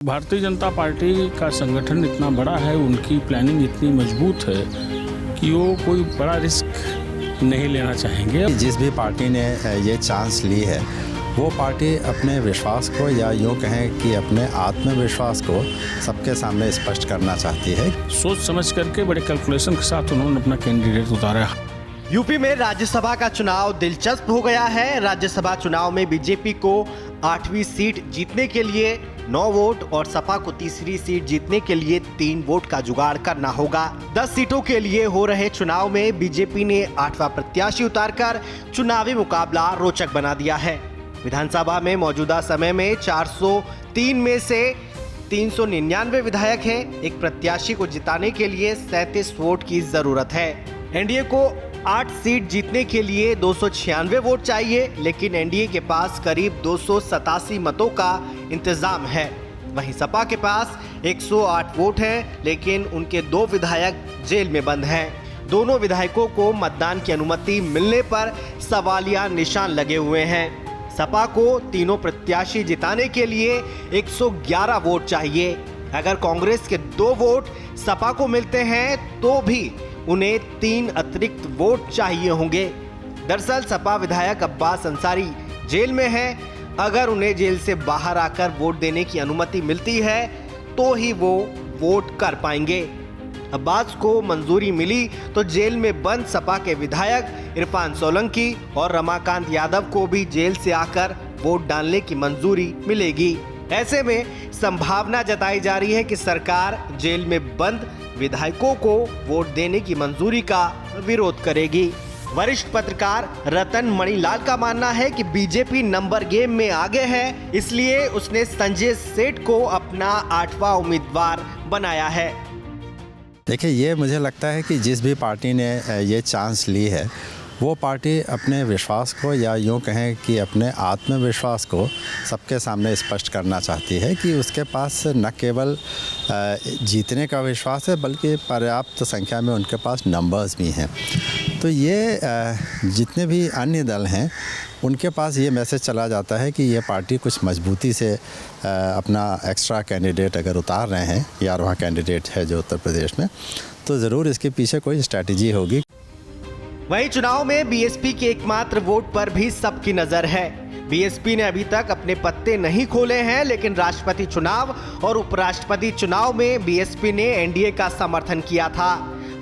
Bharatiya Janata party का संगठन इतना बड़ा है, उनकी प्लानिंग इतनी मजबूत है कि वो कोई बड़ा रिस्क नहीं लेना चाहेंगे। जिस भी पार्टी ने ये चांस ली है वो पार्टी अपने विश्वास को या यूँ कहें कि अपने आत्मविश्वास को सबके सामने स्पष्ट करना चाहती है। सोच समझ करके बड़े कैलकुलेशन के साथ उन्होंने अपना कैंडिडेट उतारा। यूपी में राज्यसभा का चुनाव दिलचस्प हो गया है। राज्यसभा चुनाव में बीजेपी को 8वीं सीट जीतने के लिए 9 वोट और सपा को तीसरी सीट जीतने के लिए 3 वोट का जुगाड़ करना होगा। 10 सीटों के लिए हो रहे चुनाव में बीजेपी ने 8वां प्रत्याशी उतारकर चुनावी मुकाबला रोचक बना दिया है। विधानसभा में मौजूदा समय में 403 में से 399 विधायक हैं। एक प्रत्याशी को जिताने के लिए 37 वोट की जरूरत है। एनडीए को 8 सीट जीतने के लिए 296 वोट चाहिए, लेकिन एनडीए के पास करीब 287 मतों का इंतजाम है। वहीं सपा के पास 108 वोट हैं, लेकिन उनके 2 विधायक जेल में बंद हैं। दोनों विधायकों को मतदान की अनुमति मिलने पर सवालिया निशान लगे हुए हैं। सपा को तीनों प्रत्याशी जिताने के लिए 111 वोट चाहिए। अगर कांग्रेस के 2 वोट सपा को मिलते हैं तो भी उन्हें 3 अतिरिक्त वोट चाहिए होंगे। दरअसल सपा विधायक अब्बास अंसारी जेल में है। अगर उन्हें जेल से बाहर आकर वोट देने की अनुमति मिलती है तो ही वो वोट कर पाएंगे। अब्बास को मंजूरी मिली तो जेल में बंद सपा के विधायक इरफान सोलंकी और रमाकांत यादव को भी जेल से आकर वोट डालने की मंजूरी मिलेगी। ऐसे में संभावना जताई जा रही है कि सरकार जेल में बंद विधायकों को वोट देने की मंजूरी का विरोध करेगी। वरिष्ठ पत्रकार रतन मणिलाल का मानना है कि बीजेपी नंबर गेम में आगे है, इसलिए उसने संजय सेठ को अपना 8वां उम्मीदवार बनाया है। देखिए, ये मुझे लगता है कि जिस भी पार्टी ने ये चांस ली है वो पार्टी अपने विश्वास को या यूँ कहें कि अपने आत्मविश्वास को सबके सामने स्पष्ट करना चाहती है कि उसके पास न केवल जीतने का विश्वास है बल्कि पर्याप्त संख्या में उनके पास नंबर्स भी हैं। तो ये जितने भी अन्य दल हैं उनके पास ये मैसेज चला जाता है कि ये पार्टी कुछ मजबूती से अपना एक्स्ट्रा कैंडिडेट अगर उतार रहे हैं, 11वां कैंडिडेट है जो उत्तर प्रदेश में, तो ज़रूर इसके पीछे कोई स्ट्रैटेजी होगी। वहीं चुनाव में बीएसपी के एकमात्र वोट पर भी सबकी नजर है। बीएसपी ने अभी तक अपने पत्ते नहीं खोले हैं, लेकिन राष्ट्रपति चुनाव और उपराष्ट्रपति चुनाव में बीएसपी ने एनडीए का समर्थन किया था।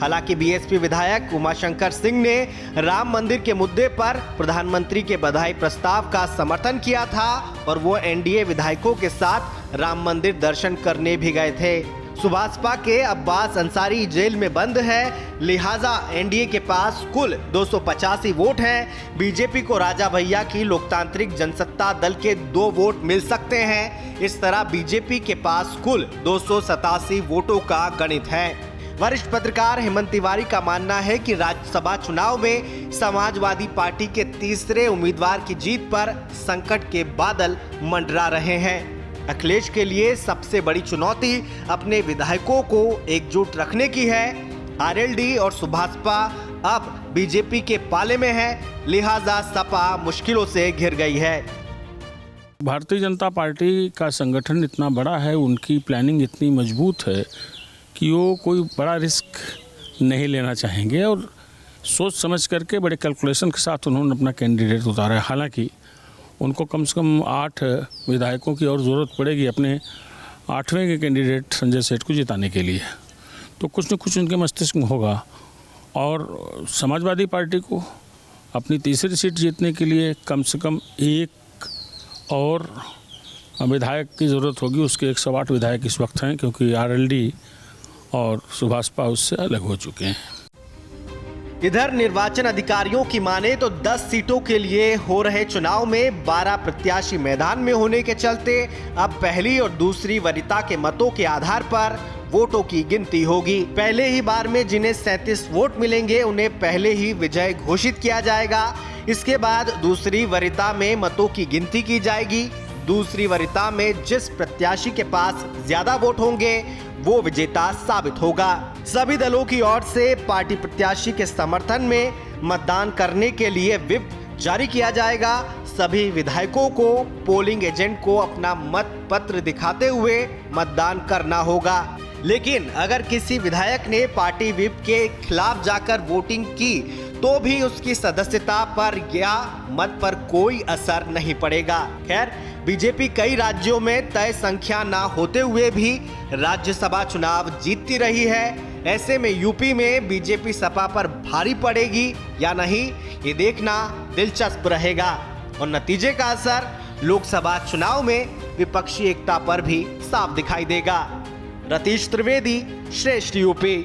हालांकि बीएसपी विधायक उमाशंकर सिंह ने राम मंदिर के मुद्दे पर प्रधानमंत्री के बधाई प्रस्ताव का समर्थन किया था और वो एनडीए विधायकों के साथ राम मंदिर दर्शन करने भी गए थे। सुभाषपा के अब्बास अंसारी जेल में बंद है, लिहाजा एनडीए के पास कुल 285 वोट हैं। बीजेपी को राजा भैया की लोकतांत्रिक जनसत्ता दल के 2 वोट मिल सकते हैं। इस तरह बीजेपी के पास कुल 287 वोटों का गणित है। वरिष्ठ पत्रकार हेमंत तिवारी का मानना है कि राज्यसभा चुनाव में समाजवादी पार्टी के तीसरे उम्मीदवार की जीत पर संकट के बादल मंडरा रहे हैं। अखिलेश के लिए सबसे बड़ी चुनौती अपने विधायकों को एकजुट रखने की है। आरएलडी और सुभाषपा अब बीजेपी के पाले में है, लिहाजा सपा मुश्किलों से घिर गई है। भारतीय जनता पार्टी का संगठन इतना बड़ा है, उनकी प्लानिंग इतनी मजबूत है कि वो कोई बड़ा रिस्क नहीं लेना चाहेंगे और सोच समझ करके बड़े कैलकुलेशन के साथ उन्होंने अपना कैंडिडेट उतारा है। हालांकि उनको कम से कम 8 विधायकों की और ज़रूरत पड़ेगी अपने 8वें के कैंडिडेट संजय सेठ को जिताने के लिए, तो कुछ न कुछ उनके मस्तिष्क में होगा। और समाजवादी पार्टी को अपनी तीसरी सीट जीतने के लिए कम से कम 1 और विधायक की ज़रूरत होगी। उसके 108 विधायक इस वक्त हैं, क्योंकि आरएलडी और सुभाषपा उससे अलग हो चुके हैं। इधर निर्वाचन अधिकारियों की माने तो 10 सीटों के लिए हो रहे चुनाव में 12 प्रत्याशी मैदान में होने के चलते अब पहली और दूसरी वरीयता के मतों के आधार पर वोटों की गिनती होगी। पहले ही बार में जिन्हें 37 वोट मिलेंगे उन्हें पहले ही विजय घोषित किया जाएगा। इसके बाद दूसरी वरीयता में मतों की गिनती की जाएगी। दूसरी वरीयता में जिस प्रत्याशी के पास ज्यादा वोट होंगे वो विजेता साबित होगा। सभी दलों की ओर से पार्टी प्रत्याशी के समर्थन में मतदान करने के लिए व्हिप जारी किया जाएगा। सभी विधायकों को पोलिंग एजेंट को अपना मत पत्र दिखाते हुए मतदान करना होगा। लेकिन अगर किसी विधायक ने पार्टी व्हिप के खिलाफ जाकर वोटिंग की तो भी उसकी सदस्यता पर या मत पर कोई असर नहीं पड़ेगा। खैर, बीजेपी कई राज्यों में तय संख्या ना होते हुए भी राज्यसभा चुनाव जीतती रही है। ऐसे में यूपी में बीजेपी सपा पर भारी पड़ेगी या नहीं, ये देखना दिलचस्प रहेगा और नतीजे का असर लोकसभा चुनाव में विपक्षी एकता पर भी साफ दिखाई देगा। रतीश त्रिवेदी, श्रेष्ठ यूपी।